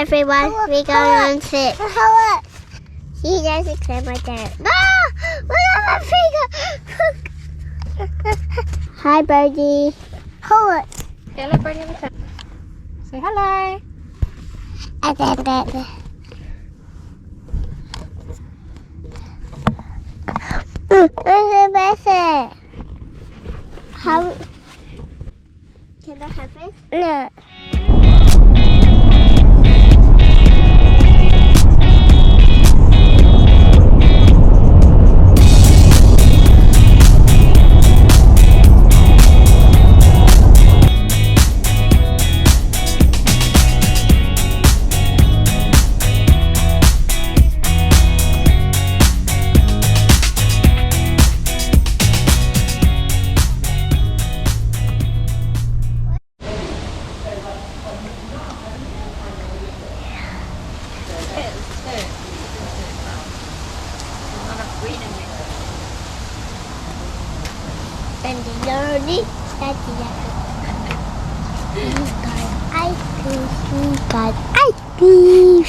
everyone. We're going to sit. See, there's a clam right there. No! Look at my finger! Hi, birdie. Hello. Hello, birdie. Say hello. Where's the How? Can I have it? No. And the dirty, that's the ice cream. We got ice cream.